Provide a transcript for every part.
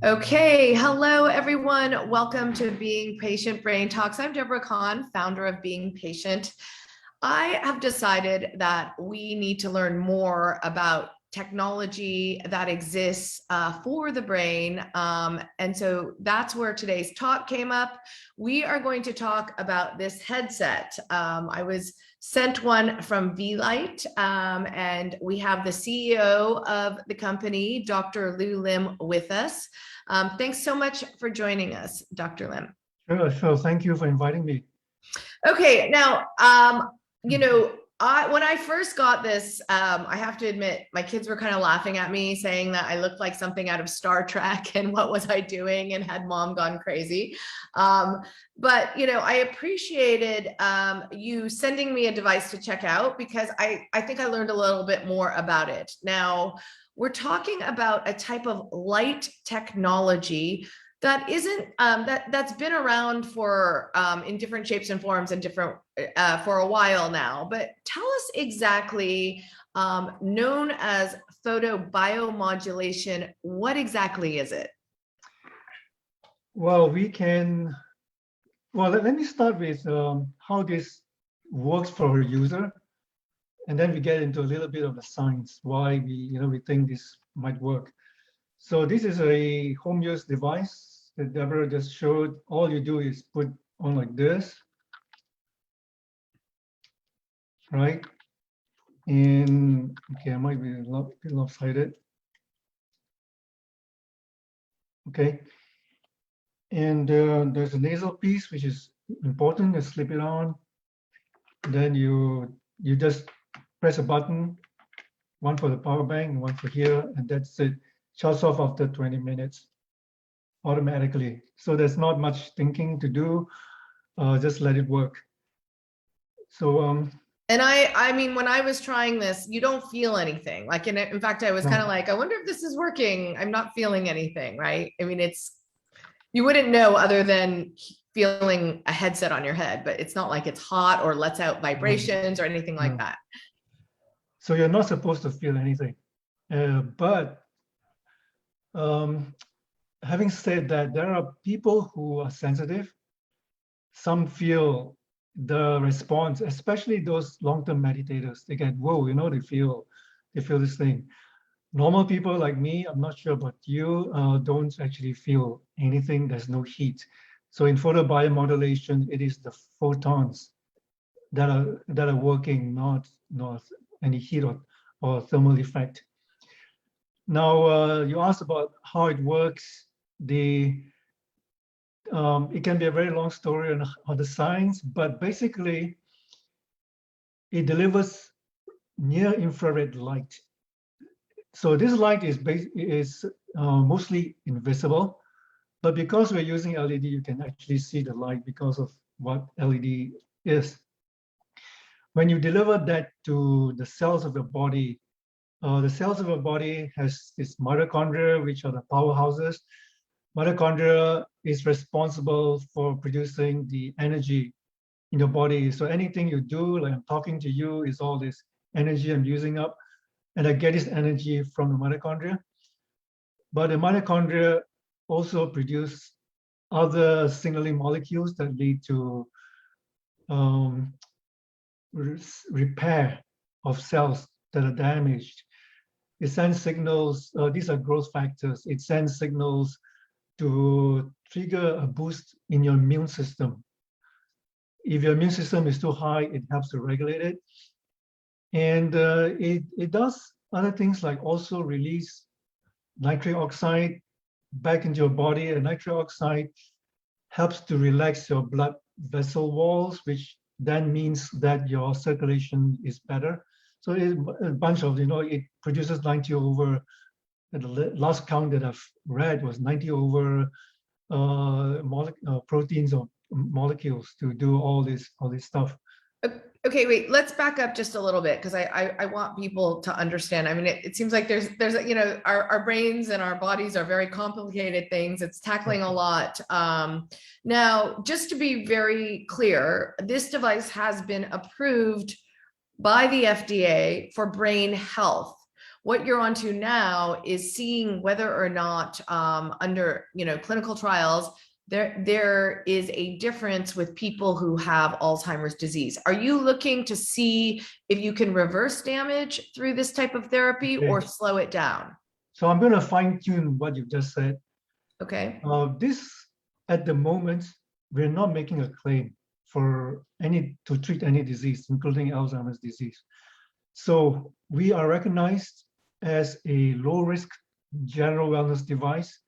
Okay, hello everyone. Welcome to Being Patient Brain Talks. I'm Deborah Kahn, founder of Being Patient. I have decided that we need to learn more about technology that exists for the brain. And so that's where today's talk came up. We are going to talk about this headset. I was sent one from Vielight, and we have the CEO of the company, Dr. Lew Lim, with us. Thanks so much for joining us, Dr. Lim. Sure. Thank you for inviting me. Okay, now, when I first got this, I have to admit, my kids were kind of laughing at me, saying that I looked like something out of Star Trek and what was I doing and had mom gone crazy. But, I appreciated you sending me a device to check out because I think I learned a little bit more about it. Now, we're talking about a type of light technology that isn't that's been around for in different shapes and forms and different for a while now. But tell us exactly, known as photobiomodulation, what exactly is it? Well, let me start with how this works for a user, and then we get into a little bit of the science why we think this might work. So this is a home use device that Deborah just showed. All you do is put on like this, right? And okay, I might be a bit lopsided. Okay. And there's a nasal piece, which is important. You slip it on. Then you just press a button, one for the power bank, one for here, and that's it. Shuts off after 20 minutes automatically. So there's not much thinking to do. Just let it work. So and I mean, when I was trying this, you don't feel anything. Like in fact, I was kind of like, I wonder if this is working. I'm not feeling anything, right? I mean, you wouldn't know other than feeling a headset on your head, but it's not like it's hot or lets out vibrations or anything like that. So you're not supposed to feel anything. But having said that, there are people who are sensitive. Some feel the response, especially those long-term meditators. They get, whoa, they feel this thing. Normal people like me, I'm not sure about you, don't actually feel anything. There's no heat. So in photobiomodulation, it is the photons that are working, not any heat or thermal effect. Now, you asked about how it works. It can be a very long story on the science, but basically, it delivers near infrared light. So this light is mostly invisible, but because we're using LED, you can actually see the light because of what LED is. When you deliver that to the cells of your body, the cells of your body has this mitochondria, which are the powerhouses. Mitochondria is responsible for producing the energy in your body. So anything you do, like I'm talking to you, is all this energy I'm using up. And I get this energy from the mitochondria. But the mitochondria also produce other signaling molecules that lead to repair of cells that are damaged. It sends signals, these are growth factors. It sends signals to trigger a boost in your immune system. If your immune system is too high, it helps to regulate it. And it does other things like also release nitric oxide back into your body. And nitric oxide helps to relax your blood vessel walls, which then means that your circulation is better. So it's a bunch of, it produces 90 over, the last count that I've read was 90 over proteins or molecules to do all this stuff. Okay, wait, let's back up just a little bit because I want people to understand. I mean, it seems like there's our brains and our bodies are very complicated things. It's tackling a lot. Now, just to be very clear, this device has been approved by the FDA for brain health. What you're onto now is seeing whether or not under clinical trials there is a difference with people who have Alzheimer's disease. Are you looking to see if you can reverse damage through this type of therapy or slow it down? So I'm going to fine tune what you just said. Okay. This, at the moment, we're not making a claim to treat any disease, including Alzheimer's disease. So we are recognized as a low-risk general wellness device,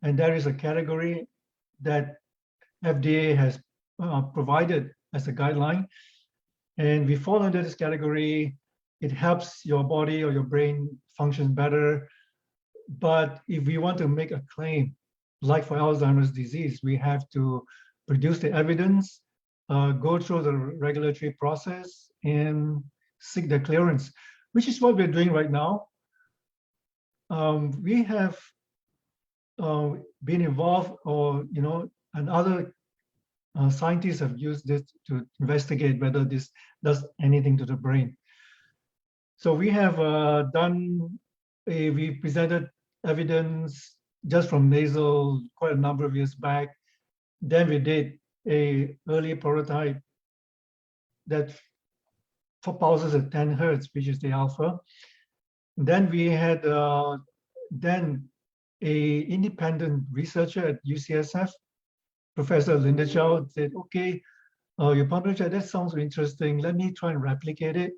and there is a category that FDA has provided as a guideline, and we fall under this category. It helps your body or your brain function better. But if we want to make a claim, like for Alzheimer's disease, we have to produce the evidence, go through the regulatory process, and seek the clearance, which is what we're doing right now. We have been involved, and other scientists have used this to investigate whether this does anything to the brain. So we have we presented evidence just from nasal quite a number of years back. Then we did a early prototype that pulses at 10 hertz, which is the alpha. Then we had then a independent researcher at UCSF, Professor Linda Chow, said, okay, your publisher, that sounds interesting. Let me try and replicate it.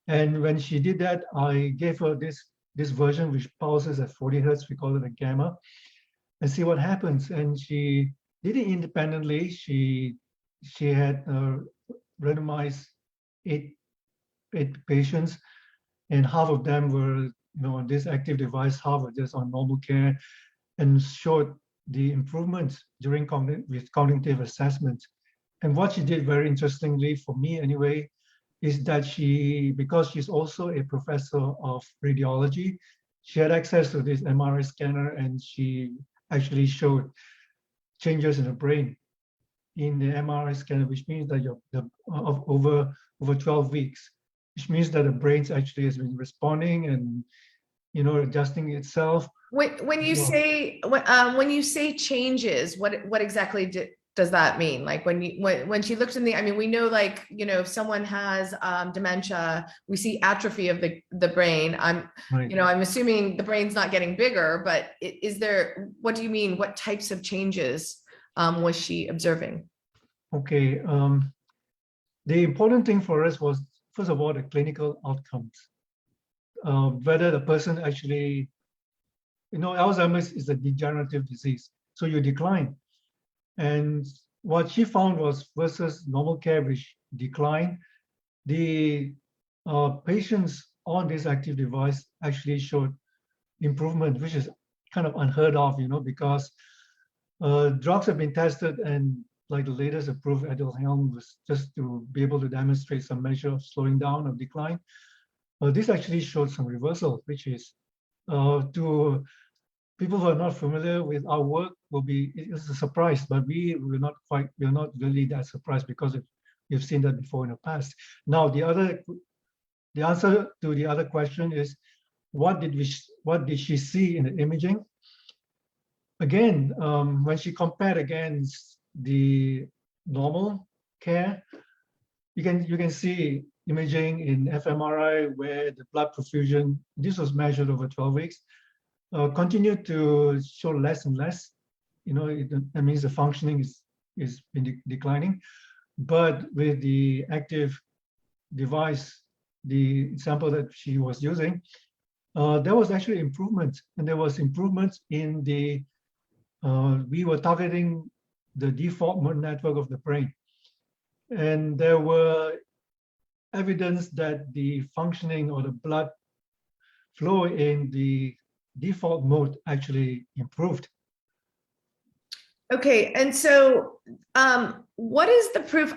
And when she did that, I gave her this version, which pulses at 40 hertz. We call it a gamma, and see what happens. And she did it independently. She had randomized eight patients, and half of them were on this active device, half were just on normal care, and showed the improvements during cognitive assessment. And what she did very interestingly, for me anyway, is that because she's also a professor of radiology, she had access to this MRI scanner, and she actually showed changes in the brain in the MRI scanner, which means that over 12 weeks, which means that the brain actually has been responding and adjusting itself. When you say changes, what exactly does that mean? Like when she looked in we know, if someone has dementia, we see atrophy of the brain. Right. I'm assuming the brain's not getting bigger, but what do you mean? What types of changes was she observing? Okay. The important thing for us was, first of all, the clinical outcomes. Whether the person actually, Alzheimer's is a degenerative disease, so you decline. And what she found was, versus normal care, which declined, the patients on this active device actually showed improvement, which is kind of unheard of, because drugs have been tested, and like the latest approved Aduhelm was just to be able to demonstrate some measure of slowing down of decline. This actually showed some reversal, which is to people who are not familiar with our work it's a surprise, but we're not really that surprised because we've seen that before in the past. Now the answer to the other question is, what did she see in the imaging? Again, when she compared against the normal care, you can see imaging in fMRI where the blood perfusion, this was measured over 12 weeks, continued to show less and less. That means the functioning is declining. But with the active device, the sample that she was using, there was actually improvement, and there was improvement in we were targeting the default mode network of the brain, and there were evidence that the functioning or the blood flow in the default mode actually improved. Okay, and so what is the proof?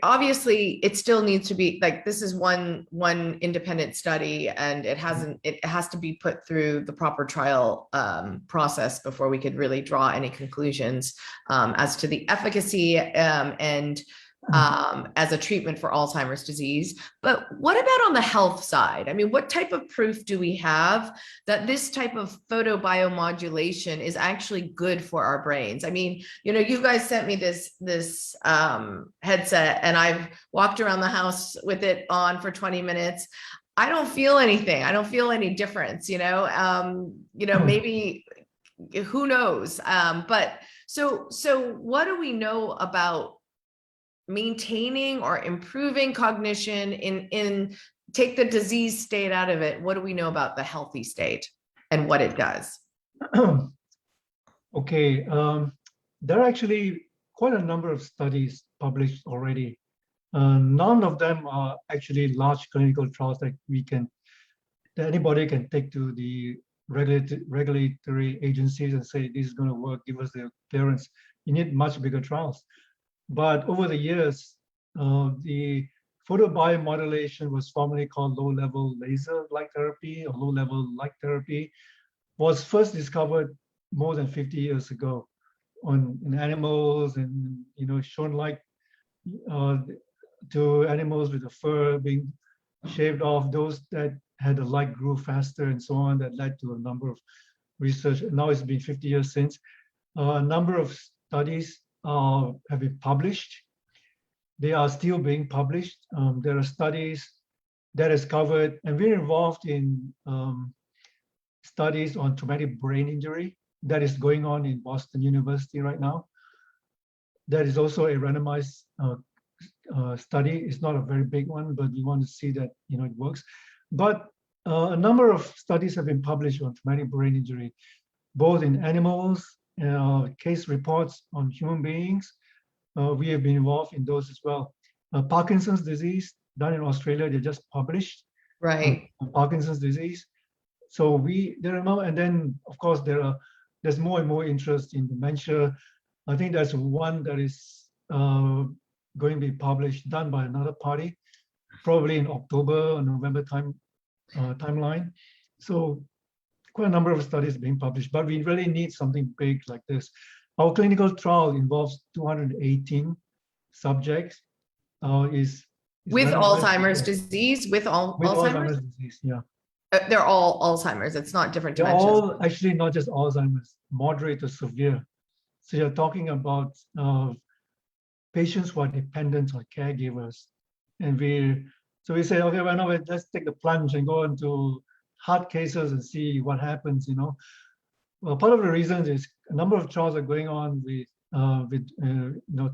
Obviously it still needs to be this is one independent study, and it has to be put through the proper trial process before we could really draw any conclusions as to the efficacy and as a treatment for Alzheimer's disease. But what about on the health side? I mean, what type of proof do we have that this type of photobiomodulation is actually good for our brains? I mean, you know, you guys sent me this headset, and I've walked around the house with it on for 20 minutes. I don't feel anything. I don't feel any difference, you know, maybe, who knows? But so what do we know about maintaining or improving cognition in take the disease state out of it? What do we know about the healthy state and what it does? Okay, there are actually quite a number of studies published already. None of them are actually large clinical trials that anybody can take to the regulatory agencies and say this is going to work, give us the clearance. You need much bigger trials. But over the years, the photobiomodulation was formerly called low-level laser light therapy or low-level light therapy, was first discovered more than 50 years ago in animals, and shown light to animals with the fur being shaved off. Those that had the light grew faster and so on. That led to a number of research. Now it's been 50 years since. A number of studies have been published. They are still being published. There are studies that is covered, and we're involved in studies on traumatic brain injury that is going on in Boston University right now. That is also a randomized study. It's not a very big one, but we want to see that it works. But a number of studies have been published on traumatic brain injury, both in animals, case reports on human beings. We have been involved in those as well. Parkinson's disease, done in Australia, they just published. Right. Parkinson's disease. So there are more, and then of course there's more and more interest in dementia. I think there's one that is going to be published, done by another party, probably in October or November timeline. So quite a number of studies being published, but we really need something big like this. Our clinical trial involves 218 subjects. With Alzheimer's disease, with Alzheimer's disease, yeah. They're all Alzheimer's. It's not different dementias. They're all actually not just Alzheimer's, moderate to severe. So you're talking about patients who are dependent on caregivers, and we say, okay, well, now let's take the plunge and go into hard cases and see what happens. Well, part of the reason is a number of trials are going on with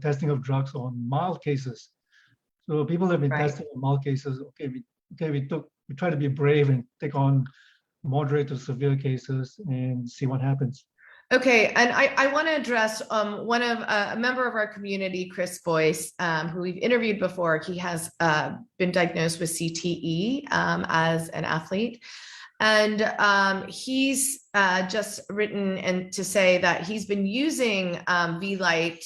testing of drugs on mild cases. So people have been testing on mild cases. We try to be brave and take on moderate to severe cases and see what happens. Okay, and I want to address one of a member of our community, Chris Boyce, who we've interviewed before. He has been diagnosed with CTE as an athlete, and he's just written and to say that he's been using Vielight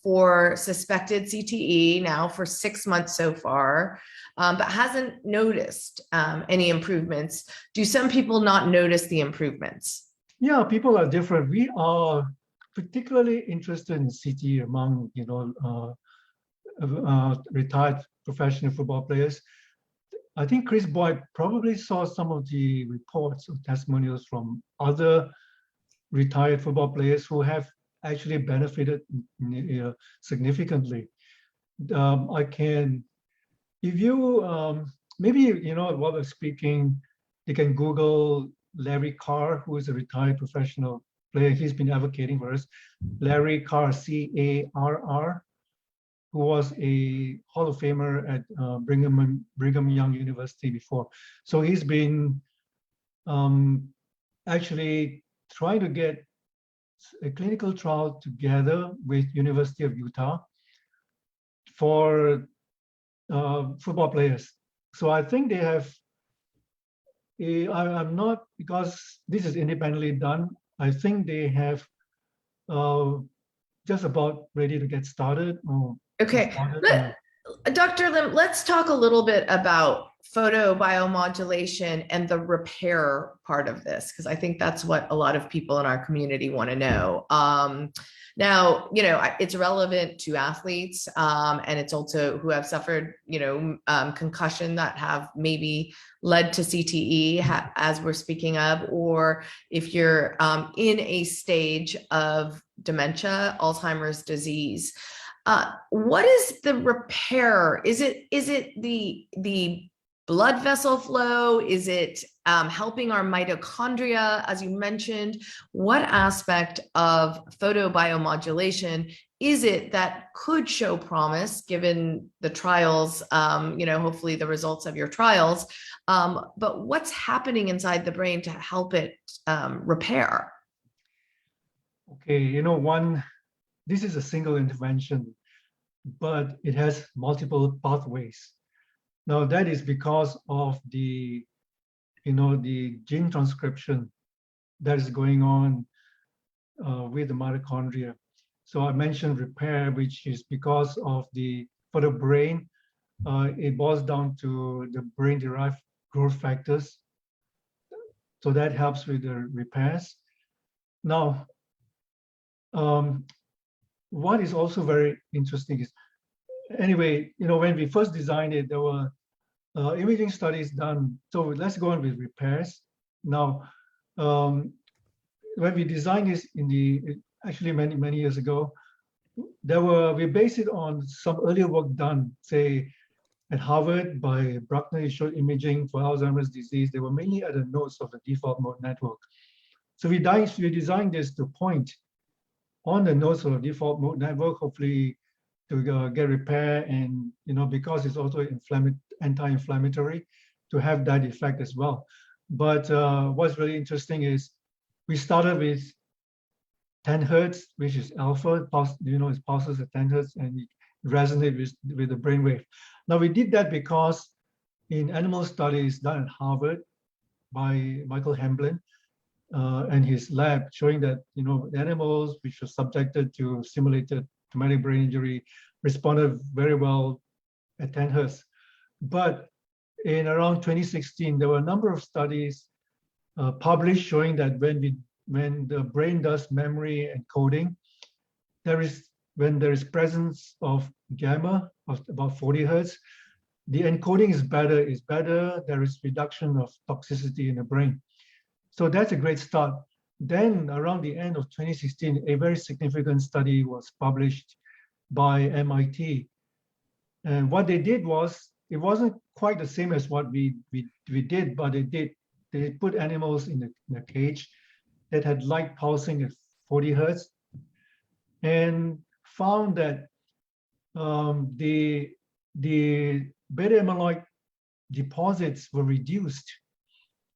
for suspected CTE now for 6 months so far, but hasn't noticed any improvements. Do some people not notice the improvements? Yeah, people are different. We are particularly interested in CTE among retired professional football players. I think Chris Boyd probably saw some of the reports or testimonials from other retired football players who have actually benefited significantly. If you maybe while we're speaking, you can Google Larry Carr, who is a retired professional player. He's been advocating for us. Larry Carr, C-A-R-R, who was a Hall of Famer at Brigham Young University before. So he's been actually trying to get a clinical trial together with University of Utah for football players. So I think they have, I'm not, because this is independently done, I think they have just about ready to get started. Okay, Dr. Lim, let's talk a little bit about photobiomodulation and the repair part of this, because I think that's what a lot of people in our community want to know. Now, it's relevant to athletes, and it's also who have suffered, concussion that have maybe led to CTE, as we're speaking of, or if you're in a stage of dementia, Alzheimer's disease. What is the repair? Is it the blood vessel flow? Is it helping our mitochondria, as you mentioned? What aspect of photobiomodulation is it that could show promise, given the trials, hopefully the results of your trials, but what's happening inside the brain to help it repair? Okay, this is a single intervention, but it has multiple pathways. Now that is because of the gene transcription that is going on with the mitochondria. So I mentioned repair, which is because of for the brain, it boils down to the brain-derived growth factors. So that helps with the repairs. Now, what is also very interesting is, anyway, when we first designed it, there were imaging studies done. So let's go on with repairs. Now, when we designed this actually many years ago, we based it on some earlier work done, say at Harvard by Bruckner. He showed imaging for Alzheimer's disease. They were mainly at the nodes of the default mode network. So we designed this to point on the nodes of the default mode network, hopefully to get repair, and because it's also anti-inflammatory, to have that effect as well. But what's really interesting is we started with 10 hertz, which is alpha. It pulses at 10 hertz and it resonates with the brainwave. Now we did that because in animal studies done at Harvard by Michael Hamblin and his lab, showing that the animals which were subjected to simulated traumatic brain injury responded very well at 10 hertz. But in around 2016, there were a number of studies published showing that when the brain does memory encoding, when there is presence of gamma of about 40 hertz, the encoding is better. There is reduction of toxicity in the brain. So that's a great start. Then around the end of 2016, a very significant study was published by MIT. And what they did was, it wasn't quite the same as what we did, but they put animals in a cage that had light pulsing at 40 hertz and found that the beta amyloid deposits were reduced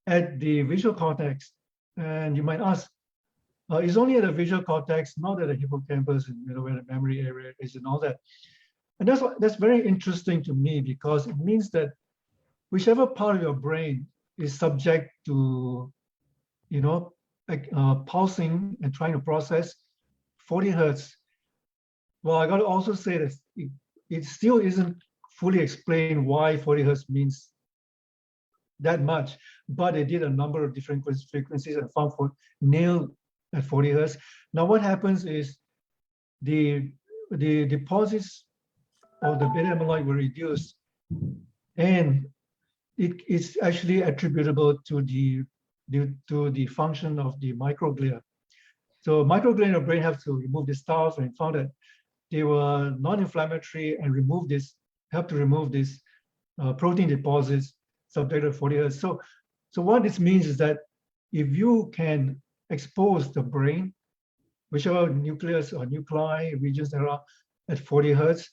at the visual cortex. And you might ask, it's only at the visual cortex, not at the hippocampus, and where the memory area is and all that. And that's very interesting to me, because it means that whichever part of your brain is subject to, pulsing and trying to process 40 hertz. Well, I got to also say that it still isn't fully explained why 40 hertz means that much, but they did a number of different frequencies and found nailed at 40 hertz. Now, what happens is the deposits of the beta amyloid were reduced, and it's actually attributable to the function of the microglia. So microglia in the brain have to remove the stuff, and found that they were non-inflammatory and helped to remove these protein deposits subject to 40 hertz. So what this means is that if you can expose the brain, whichever nucleus or nuclei regions there are at 40 hertz,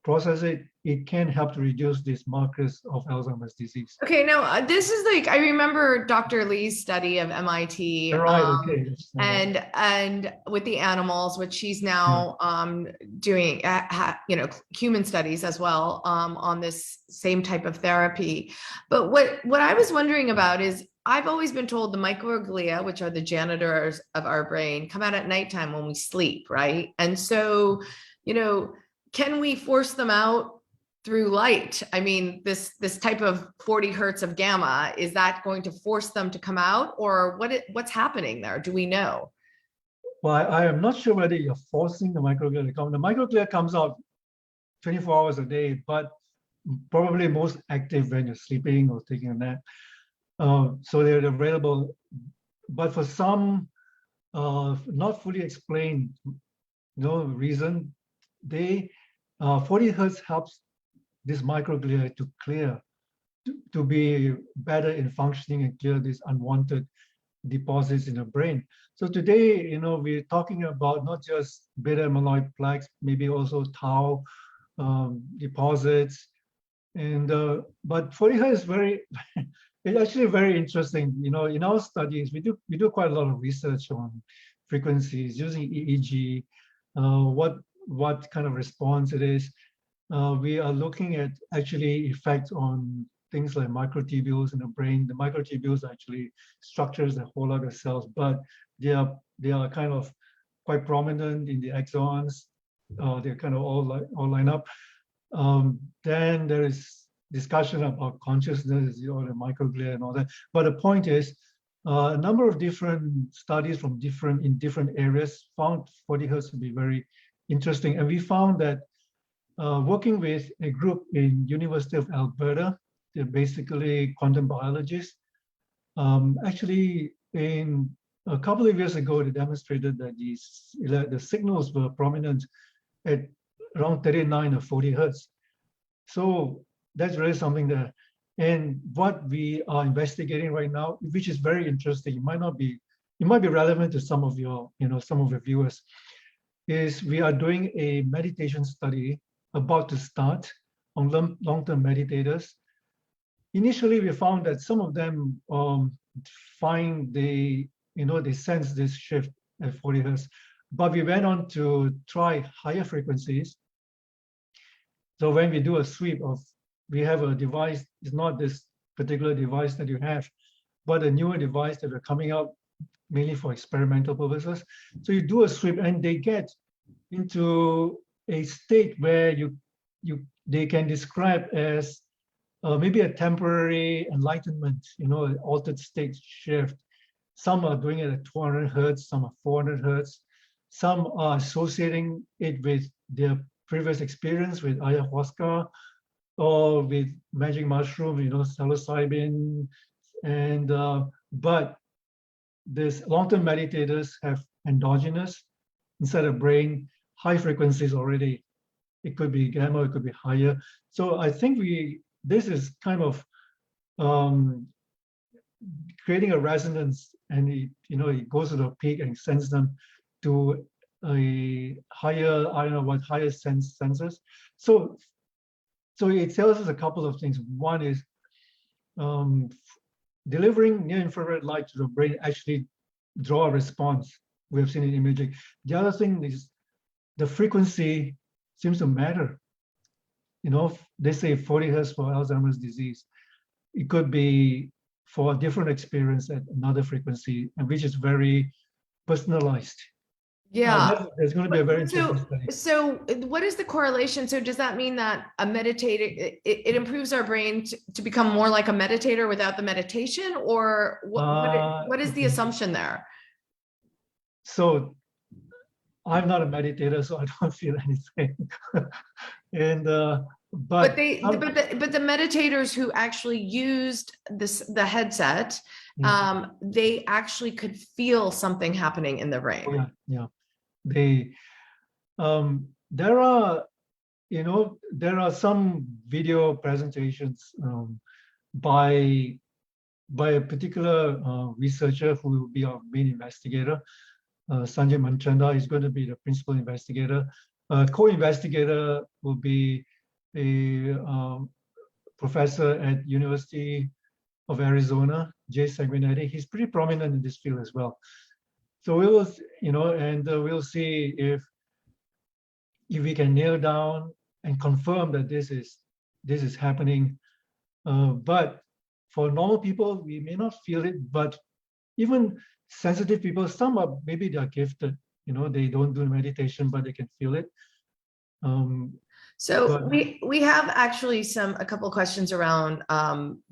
process it, it can help to reduce these markers of Alzheimer's disease. Okay, now this is I remember Dr. Lee's study of MIT, right, okay. and with the animals, which she's now doing, human studies as well on this same type of therapy. But what I was wondering about is, I've always been told the microglia, which are the janitors of our brain, come out at nighttime when we sleep, right? And so, can we force them out through light? I mean, this type of 40 hertz of gamma, is that going to force them to come out, or what's happening there? Do we know? Well, I am not sure whether you're forcing the microglia to come. The microglia comes out 24 hours a day, but probably most active when you're sleeping or taking a nap. So they're available, but for some not fully explained reason, 40 hertz helps this microglia to clear, to be better in functioning and clear these unwanted deposits in the brain. So today, we're talking about not just beta amyloid plaques, maybe also tau deposits, and but 40 hertz is it's actually very interesting. In our studies, we do quite a lot of research on frequencies using EEG, what kind of response it is. We are looking at actually effects on things like microtubules in the brain. The microtubules are actually structures that hold out the cells, but they are kind of quite prominent in the axons. They're kind of all line up. Then there is discussion about consciousness, the microglia and all that. But the point is, a number of different studies from different areas found 40 hertz to be very interesting, and we found that working with a group in University of Alberta, they're basically quantum biologists. Actually, in a couple of years ago, they demonstrated that the signals were prominent at around 39 or 40 hertz. So that's really something that, and what we are investigating right now, which is very interesting, it might be relevant to some of your viewers, is we are doing a meditation study about to start on long-term meditators. Initially, we found that some of them find they sense this shift at 40 hertz, but we went on to try higher frequencies. So when we do a sweep we have a device, it's not this particular device that you have, but a newer device that are coming out mainly for experimental purposes. So you do a sweep and they get into a state where they can describe as maybe a temporary enlightenment, an altered state shift. Some are doing it at 200 hertz, some are 400 hertz. Some are associating it with their previous experience with ayahuasca or with magic mushroom, psilocybin, and but this long-term meditators have endogenous inside the brain high frequencies already. It could be gamma, it could be higher. So I think this is kind of creating a resonance, and it goes to the peak and sends them to a higher, I don't know what, higher senses. So it tells us a couple of things. One is delivering near-infrared light to the brain actually draw a response. We have seen in imaging. The other thing is the frequency seems to matter. They say 40 hertz for Alzheimer's disease. It could be for a different experience at another frequency, and which is very personalized. Yeah. There's going to be a very interesting study. So what is the correlation? So does that mean that a meditator, it improves our brain to become more like a meditator without the meditation, or what is the assumption there? So I'm not a meditator, so I don't feel anything. And but the meditators who actually used the headset, they actually could feel something happening in the brain. Yeah. They there are some video presentations by a particular researcher who will be our main investigator. Sanjay Manchanda is going to be the principal investigator. Co-investigator will be a professor at University of Arizona, Jay Sanguinetti. He's pretty prominent in this field as well. So we will, we'll see if we can nail down and confirm that this is happening. But for normal people, we may not feel it. But even sensitive people, some are maybe they're gifted. They don't do meditation, but they can feel it. So But we have actually a couple questions around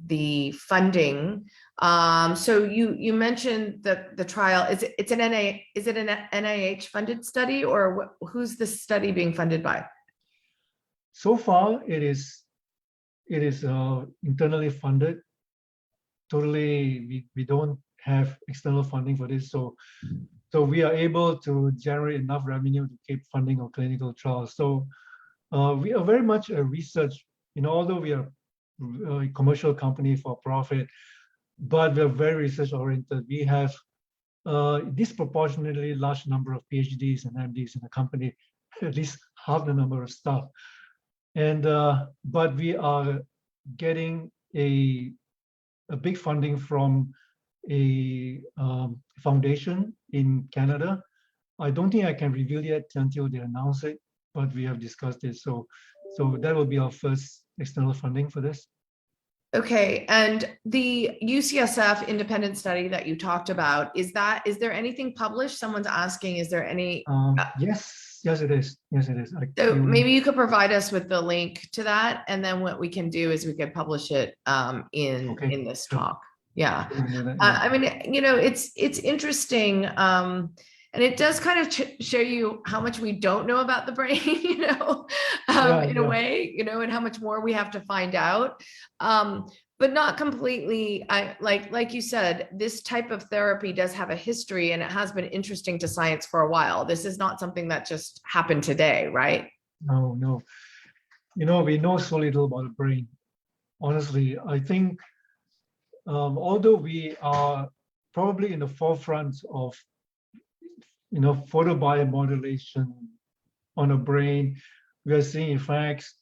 the funding. So you mentioned the trial. Is it an NIH funded study, or who's the study being funded by? so far, it is internally funded. Totally, we don't have external funding for this, so we are able to generate enough revenue to keep funding our clinical trials. So we are very much a research, although we are a commercial company for profit, but we're very research oriented. We have disproportionately large number of PhDs and MDs in the company, at least half the number of staff. And but we are getting a big funding from a foundation in Canada. I don't think I can reveal yet until they announce it, but we have discussed it. So that will be our first external funding for this. Okay, and the UCSF independent study that you talked about, is there anything published? Someone's asking, is there any? Yes, it is. Yes, it is. So maybe you could provide us with the link to that, and then what we can do is we could publish it in this talk. Yeah, I mean, it's interesting, and it does kind of show you how much we don't know about the brain, in a way, and how much more we have to find out. But not completely. Like you said, this type of therapy does have a history, and it has been interesting to science for a while. This is not something that just happened today, right? No. We know so little about the brain. Honestly, I think although we are probably in the forefront of photobiomodulation on the brain, we are seeing effects.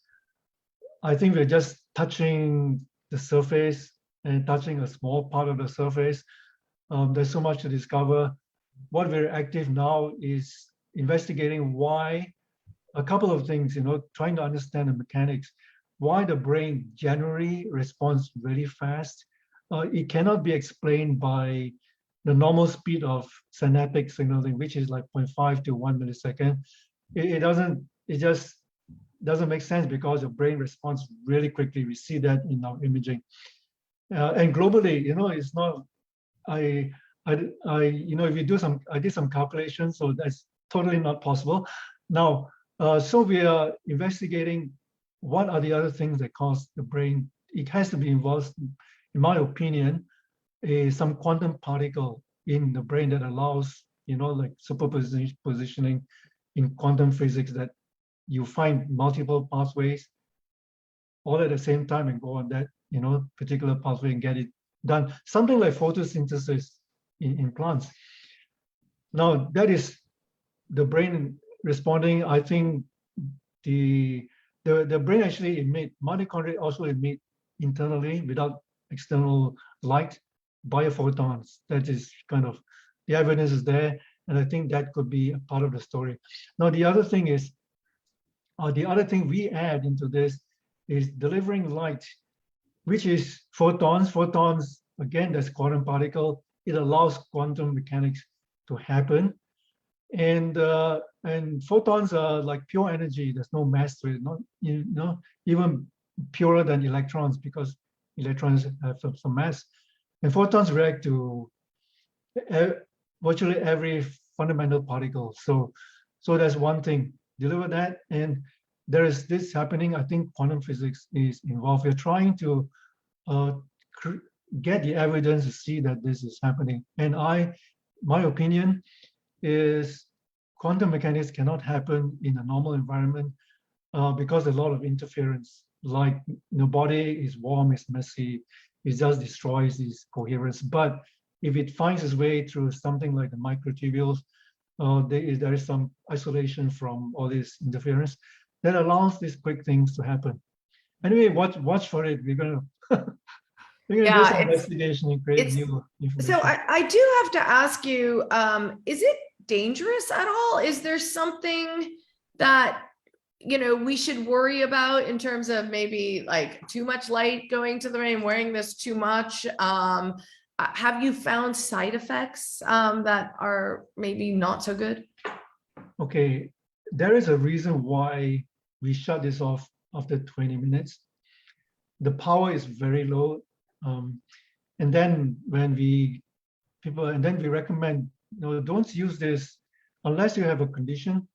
I think we're just touching the surface and touching a small part of the surface. There's so much to discover. What we're active now is investigating why, a couple of things, trying to understand the mechanics, why the brain generally responds very fast. It cannot be explained by the normal speed of synaptic signaling, which is like 0.5 to 1 millisecond. It just doesn't make sense because your brain responds really quickly. We see that in our imaging. And globally, it's not, I did some calculations, so that's totally not possible. Now, so we are investigating what are the other things that cause the brain. It has to be involved, in my opinion, some quantum particle in the brain that allows, like superpositioning in quantum physics, that you find multiple pathways all at the same time and go on that, particular pathway and get it done. Something like photosynthesis in plants. Now, that is the brain responding. I think the brain actually mitochondria also emit internally without external light biophotons. That is kind of, the evidence is there, and I think that could be a part of the story. Now, the other thing we add into this is delivering light, which is photons. Photons, again, that's quantum particle. It allows quantum mechanics to happen. And photons are like pure energy. There's no mass to it, not even purer than electrons, because electrons have some mass. And photons react to virtually every fundamental particle. So that's one thing. Deliver that, and there is this happening. I think quantum physics is involved. We're trying to get the evidence to see that this is happening. And my opinion is quantum mechanics cannot happen in a normal environment because a lot of interference. Like the body is warm, it's messy, it just destroys this coherence. But if it finds its way through something like the microtubules, there is some isolation from all this interference that allows these quick things to happen. Anyway, watch for it. We're gonna do some investigation and create new information. So I do have to ask you, is it dangerous at all? Is there something that we should worry about in terms of maybe like too much light going to the brain, wearing this too much? Have you found side effects that are maybe not so good? Okay, there is a reason why we shut this off after 20 minutes. The power is very low. And then we recommend, don't use this unless you have a condition.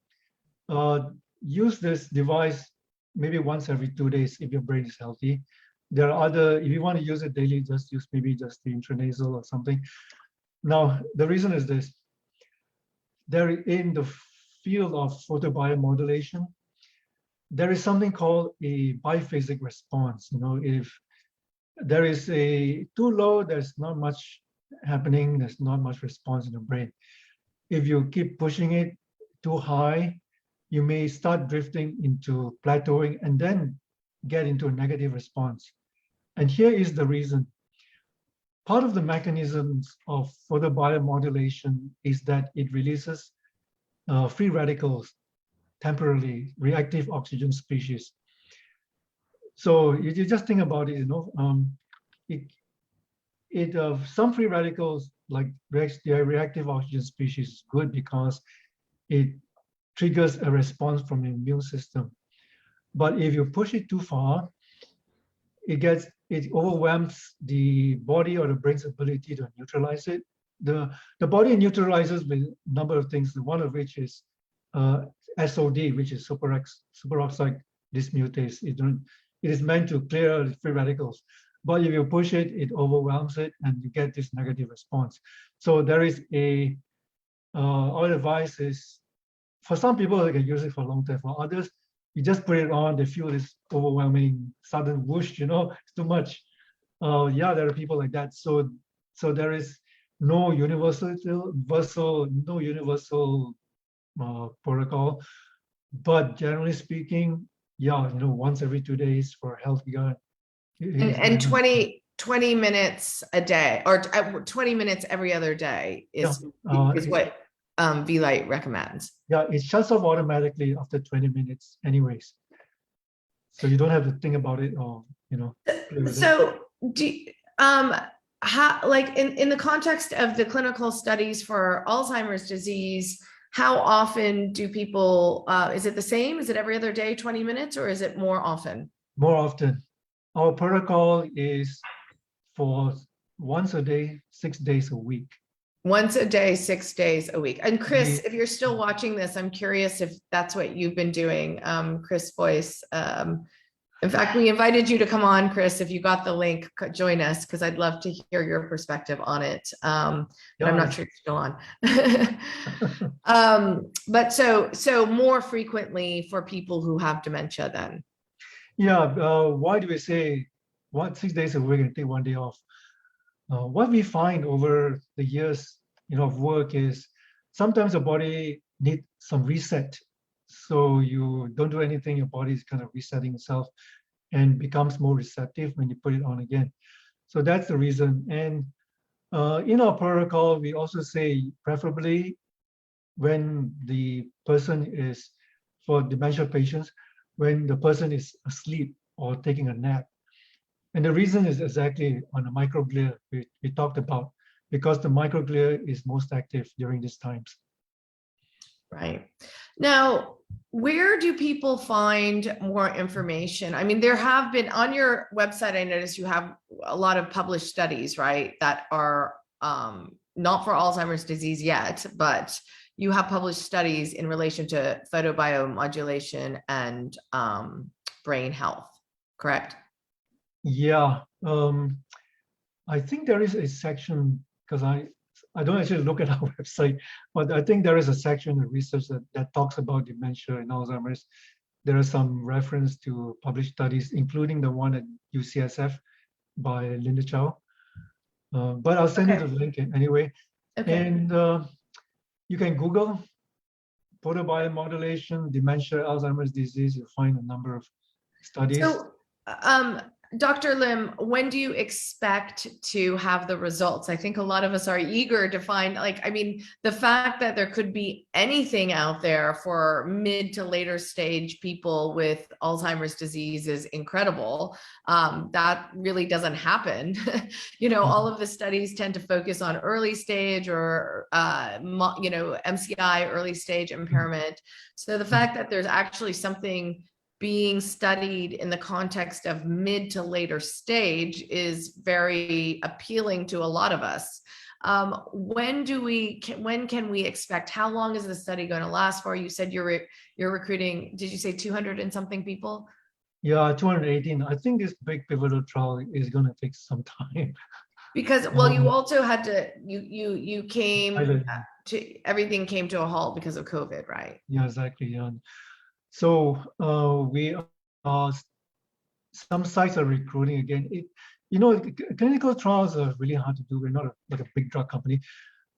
Use this device maybe once every 2 days if your brain is healthy. There are other, if you want to use it daily, just use maybe just the intranasal or something. Now, the reason is this. There in the field of photobiomodulation, there is something called a biphasic response. If there is a too low, there's not much happening, there's not much response in the brain. If you keep pushing it too high, you may start drifting into plateauing and then get into a negative response. And here is the reason. Part of the mechanisms of photobiomodulation is that it releases free radicals temporarily, reactive oxygen species. So you just think about it, some free radicals like the reactive oxygen species is good because it triggers a response from the immune system. But if you push it too far, it overwhelms the body or the brain's ability to neutralize it. The body neutralizes with a number of things, one of which is SOD, which is superoxide dismutase. It is meant to clear the free radicals. But if you push it, it overwhelms it and you get this negative response. So there is our advice is, for some people, they can use it for a long time. For others, you just put it on, they feel this overwhelming sudden whoosh, it's too much. Yeah, there are people like that. So there is no universal protocol, but generally speaking, yeah, once every 2 days for a healthy guy. And 20 minutes a day, or 20 minutes every other day is what Vielight recommends. Yeah, it shuts off automatically after 20 minutes anyways. So you don't have to think about it or, So how, like in the context of the clinical studies for Alzheimer's disease, how often do people, is it the same? Is it every other day, 20 minutes, or is it more often? More often. Our protocol is for once a day, 6 days a week. Once a day, 6 days a week. And Chris, if you're still watching this, I'm curious if that's what you've been doing, Chris Boyce. In fact, we invited you to come on, Chris. If you got the link, join us, because I'd love to hear your perspective on it. But I'm not sure you're still on. But so more frequently for people who have dementia then. Yeah, why do we say 6 days a week and take 1 day off? What we find over the years, of work is sometimes the body needs some reset. So you don't do anything, your body is kind of resetting itself and becomes more receptive when you put it on again. So that's the reason. And in our protocol, we also say preferably when the person is, for dementia patients, when the person is asleep or taking a nap. And the reason is exactly on the microglia we talked about, because the microglia is most active during these times. Right. Now, where do people find more information? I mean, there have been, on your website, I noticed you have a lot of published studies, right, that are not for Alzheimer's disease yet, but you have published studies in relation to photobiomodulation and brain health, correct? Yeah, I think there is a section, because I don't actually look at our website, but I think there is a section of research that talks about dementia and Alzheimer's. There are some reference to published studies, including the one at UCSF by Linda Chow. But I'll send you the link anyway. Okay. And you can Google photobiomodulation, dementia, Alzheimer's disease. You'll find a number of studies. So, Dr. Lim, when do you expect to have the results? I think a lot of us are eager to find, the fact that there could be anything out there for mid to later stage people with Alzheimer's disease is incredible. That really doesn't happen. All of the studies tend to focus on early stage or, MCI, early stage impairment. So the fact that there's actually something being studied in the context of mid to later stage is very appealing to a lot of us. When can we expect, how long is the study going to last for? You said you're recruiting, did you say 200 and something people? Yeah, 218. I think this big pivotal trial is going to take some time. Because, well, you also had to, you came Pilot. to, everything came to a halt because of COVID, right? Yeah, exactly. Yeah. So we are, some sites are recruiting again. Clinical trials are really hard to do. We're not like a big drug company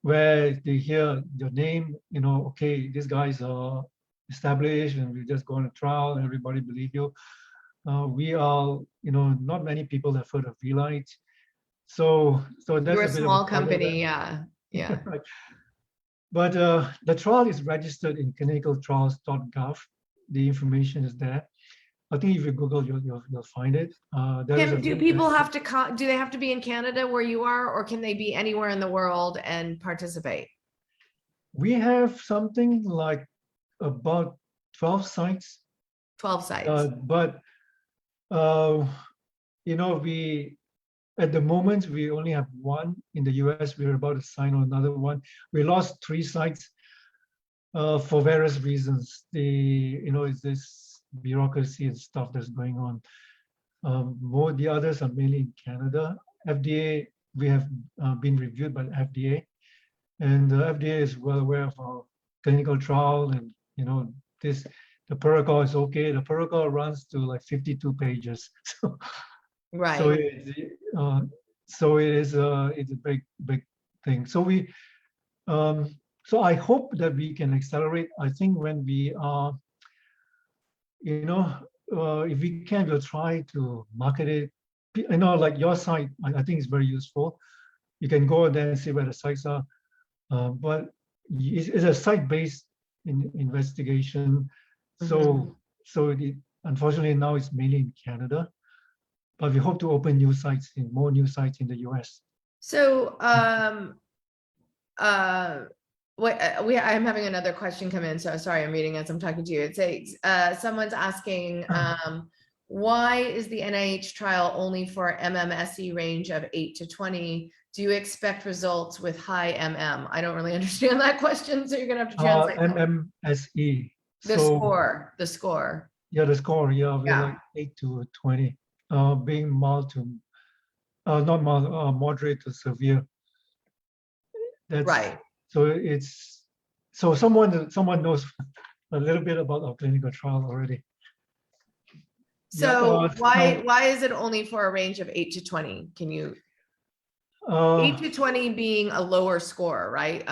where they hear your name, okay, these guys are established and we just go on a trial and everybody believe you. We are, not many people have heard of Vielight. So that's You're a a bit of a small company, yeah. right. But the trial is registered in clinicaltrials.gov. The information is there. I think if you Google, you'll find it. Do people have to do they have to be in Canada where you are, or can they be anywhere in the world and participate? We have something like about 12 sites. 12 sites. But we at the moment we only have one in the US. We're about to sign on another one. We lost 3 sites for various reasons. It's this bureaucracy and stuff that's going on. The others are mainly in Canada. FDA, we have been reviewed by the FDA, and the FDA is well aware of our clinical trial, and the protocol is okay. The protocol runs to like 52 pages. Right. So it's a big thing. So I hope that we can accelerate. I think when we are, if we can, we'll try to market it. Like your site, I think it's very useful. You can go there and see where the sites are. But it's a site-based investigation. So unfortunately now it's mainly in Canada, but we hope to open more new sites in the US. So I'm having another question come in, so sorry, I'm reading as I'm talking to you. It says someone's asking, why is the NIH trial only for MMSE range of 8 to 20? Do you expect results with high I don't really understand that question, so you're gonna have to translate. MMSE. The score. Yeah, the score. Yeah, we're Yeah. like 8 to 20, being mild to, not mild, moderate to severe. That's right. So someone knows a little bit about our clinical trial already. So why is it only for a range of 8 to 20? Can you 8 to 20 being a lower score, right?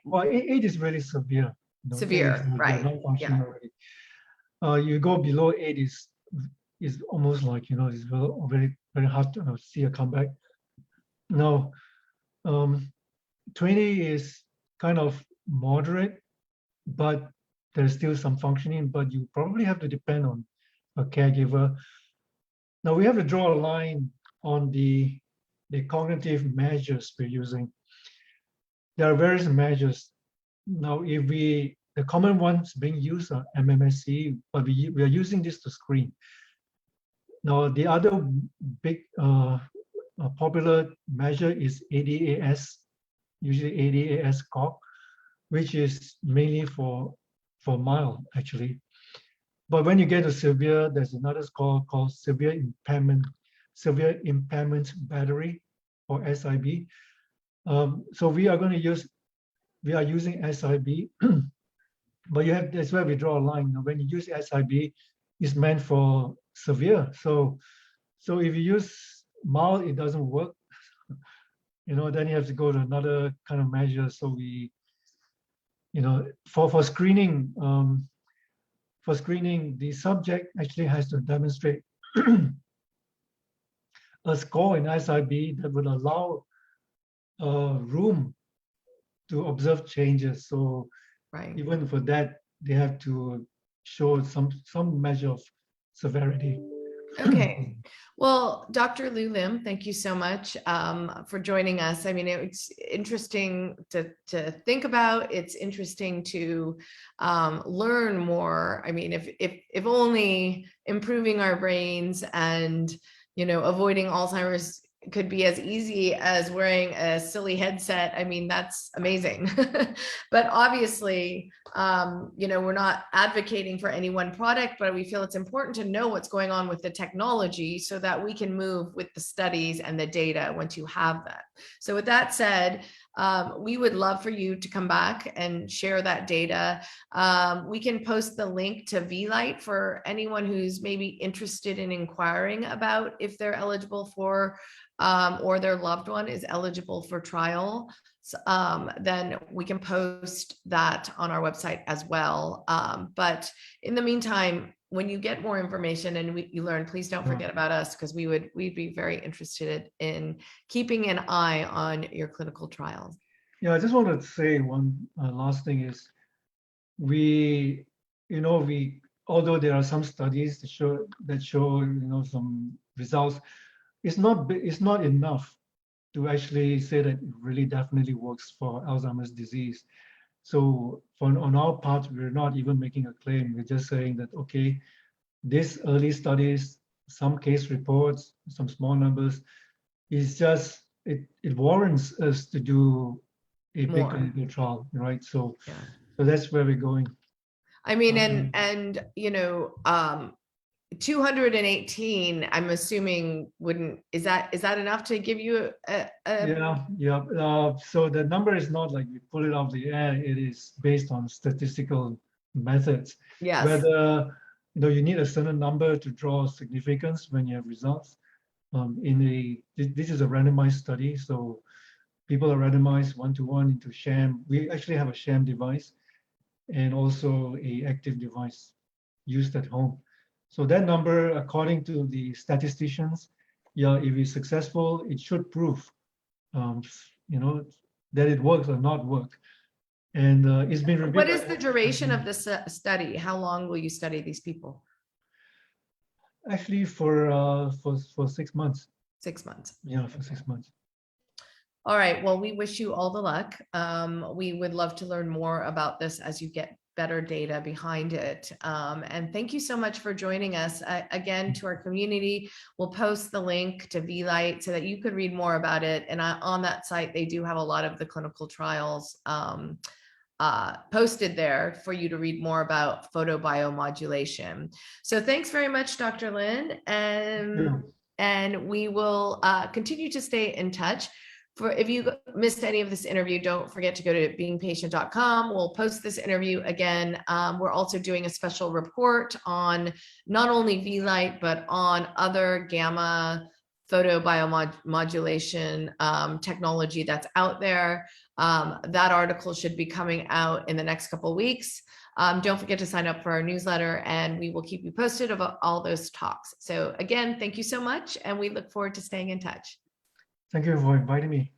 Well, 8 is really severe. Severe, right? Non-functioning already. You go below 8 is almost like it's very very hard to see a comeback. Now, 20 is kind of moderate, but there's still some functioning. But you probably have to depend on a caregiver. Now we have to draw a line on the cognitive measures we're using. There are various measures. Now, the common ones being used are MMSE, but we are using this to screen. Now, the other big popular measure is ADAS, usually ADAS score, which is mainly for mild, actually. But when you get to severe, there's another score called severe impairment battery, or SIB. So we are using SIB, but that's where we draw a line. When you use SIB, it's meant for severe. So if you use mild, it doesn't work. Then you have to go to another kind of measure. So we, for screening, the subject actually has to demonstrate a score in SIB that would allow room to observe changes. So even for that, they have to show some measure of severity. Okay. Well, Dr. Lew Lim, thank you so much for joining us. I mean, it's interesting to think about. It's interesting to learn more. I mean, if only improving our brains and, you know, avoiding Alzheimer's could be as easy as wearing a silly headset. I mean, that's amazing. But obviously, you know, we're not advocating for any one product, but we feel it's important to know what's going on with the technology so that we can move with the studies and the data once you have that. So with that said, we would love for you to come back and share that data. We can post the link to Vielight for anyone who's maybe interested in inquiring about if they're eligible for or their loved one is eligible for trial. Then we can post that on our website as well. But in the meantime, when you get more information and you learn, please don't forget about us, because we'd be very interested in keeping an eye on your clinical trials. Yeah, I just wanted to say one last thing is although there are some studies that show some results, it's not enough to actually say that it really definitely works for Alzheimer's disease. So on our part, we're not even making a claim. We're just saying that, okay, these early studies, some case reports, some small numbers, is just, it warrants us to do a big clinical trial, right? So, yeah. So that's where we're going. I mean, and you know, 218, I'm assuming is that enough to give you a Yeah. So the number is not like we pull it off the air. It is based on statistical methods. Yes. Whether you need a certain number to draw significance when you have results. This is a randomized study, so people are randomized 1-to-1 into sham. We actually have a sham device and also a active device used at home. So that number, according to the statisticians, if it's successful, it should prove, that it works or not work. And it's been reviewed. What is the duration of this study? How long will you study these people? Actually, for 6 months. 6 months. Yeah, for 6 months. All right. Well, we wish you all the luck. We would love to learn more about this as you get better data behind it. And thank you so much for joining us. Again, to our community, we'll post the link to Vielight so that you could read more about it. And on that site, they do have a lot of the clinical trials posted there for you to read more about photobiomodulation. So thanks very much, Dr. Lin. And we will continue to stay in touch. If you missed any of this interview, don't forget to go to beingpatient.com. We'll post this interview again. We're also doing a special report on not only Vielight, but on other gamma photobiomodulation technology that's out there. That article should be coming out in the next couple of weeks. Don't forget to sign up for our newsletter, and we will keep you posted about all those talks. So again, thank you so much, and we look forward to staying in touch. Thank you for inviting me.